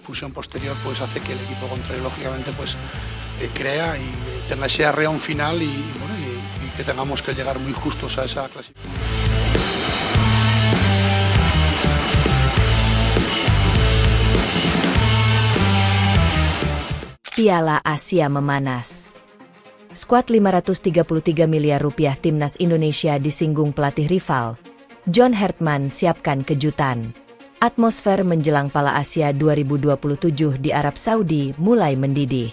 expulsión posterior pues hace que el equipo contrario lógicamente pues crea y tenga ese arreón final y que tengamos que llegar muy justos a esa clasificación. Piala Asia memanas. Skuad 533 miliar rupiah timnas Indonesia disinggung pelatih rival. John Hartman siapkan kejutan. Atmosfer menjelang Piala Asia 2027 di Arab Saudi mulai mendidih.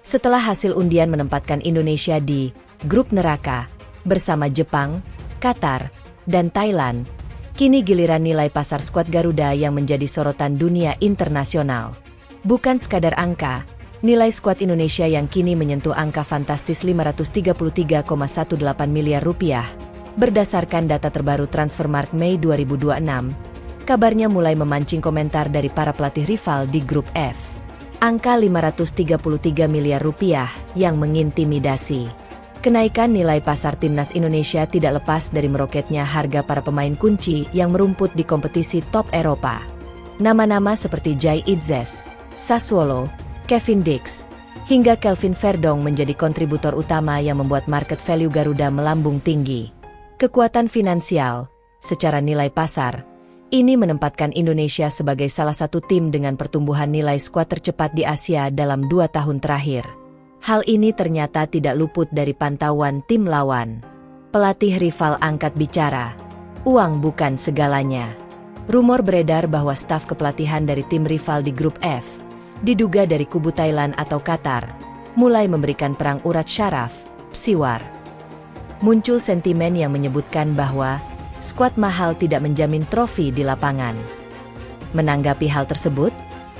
Setelah hasil undian menempatkan Indonesia di grup neraka bersama Jepang, Qatar, dan Thailand, kini giliran nilai pasar skuad Garuda yang menjadi sorotan dunia internasional. Bukan sekadar angka, nilai skuad Indonesia yang kini menyentuh angka fantastis 533,18 miliar rupiah. Berdasarkan data terbaru Transfermarkt Mei 2026, kabarnya mulai memancing komentar dari para pelatih rival di grup F. Angka 533 miliar rupiah yang mengintimidasi. Kenaikan nilai pasar timnas Indonesia tidak lepas dari meroketnya harga para pemain kunci yang merumput di kompetisi top Eropa. Nama-nama seperti Jai Itzes, Sassuolo, Kevin Dix, hingga Kelvin Verdong menjadi kontributor utama yang membuat market value Garuda melambung tinggi. Kekuatan finansial, secara nilai pasar, ini menempatkan Indonesia sebagai salah satu tim dengan pertumbuhan nilai skuad tercepat di Asia dalam 2 tahun terakhir. Hal ini ternyata tidak luput dari pantauan tim lawan. Pelatih rival angkat bicara, uang bukan segalanya. Rumor beredar bahwa staf kepelatihan dari tim rival di grup F, diduga dari kubu Thailand atau Qatar, mulai memberikan perang urat syaraf, psiwar. Muncul sentimen yang menyebutkan bahwa skuad mahal tidak menjamin trofi di lapangan. Menanggapi hal tersebut,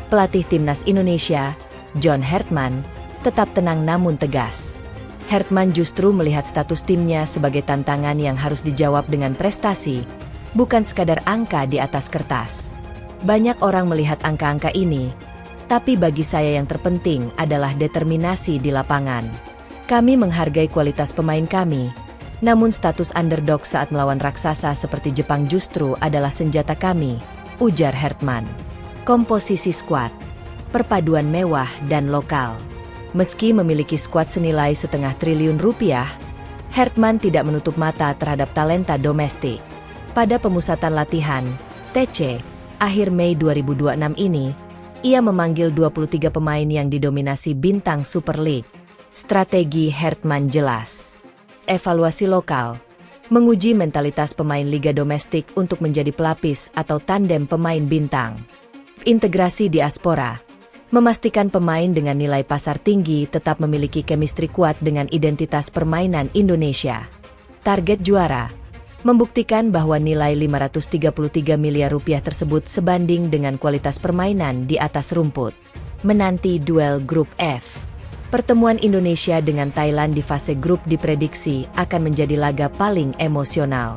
pelatih timnas Indonesia, John Hartman, tetap tenang namun tegas. Hartman justru melihat status timnya sebagai tantangan yang harus dijawab dengan prestasi, bukan sekadar angka di atas kertas. Banyak orang melihat angka-angka ini, tapi bagi saya yang terpenting adalah determinasi di lapangan. Kami menghargai kualitas pemain kami, namun status underdog saat melawan raksasa seperti Jepang justru adalah senjata kami, ujar Hartman. Komposisi skuad, perpaduan mewah dan lokal. Meski memiliki skuad senilai setengah triliun rupiah, Hartman tidak menutup mata terhadap talenta domestik. Pada pemusatan latihan, TC, akhir Mei 2026 ini, ia memanggil 23 pemain yang didominasi bintang Super League. Strategi Hartman jelas. Evaluasi lokal, menguji mentalitas pemain liga domestik untuk menjadi pelapis atau tandem pemain bintang. Integrasi diaspora, memastikan pemain dengan nilai pasar tinggi tetap memiliki chemistry kuat dengan identitas permainan Indonesia. Target juara, membuktikan bahwa nilai 533 miliar rupiah tersebut sebanding dengan kualitas permainan di atas rumput. Menanti duel grup F. Pertemuan Indonesia dengan Thailand di fase grup diprediksi akan menjadi laga paling emosional.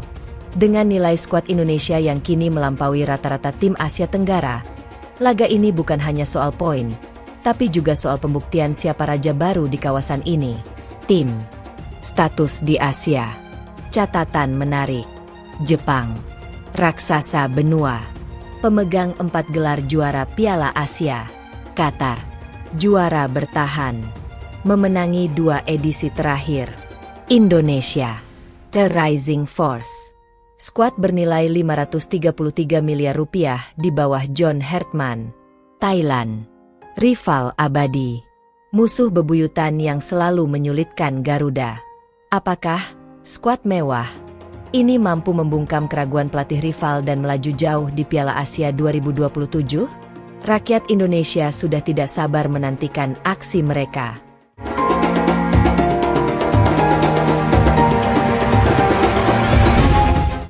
Dengan nilai skuad Indonesia yang kini melampaui rata-rata tim Asia Tenggara, laga ini bukan hanya soal poin, tapi juga soal pembuktian siapa raja baru di kawasan ini. Tim. Status di Asia. Catatan menarik. Jepang. Raksasa benua. Pemegang 4 gelar juara Piala Asia. Qatar. Juara bertahan. Memenangi 2 edisi terakhir. Indonesia. The Rising Force. Skuad bernilai 533 miliar rupiah di bawah John Hartman. Thailand. Rival abadi. Musuh bebuyutan yang selalu menyulitkan Garuda. Apakah skuad mewah ini mampu membungkam keraguan pelatih rival dan melaju jauh di Piala Asia 2027? Rakyat Indonesia sudah tidak sabar menantikan aksi mereka.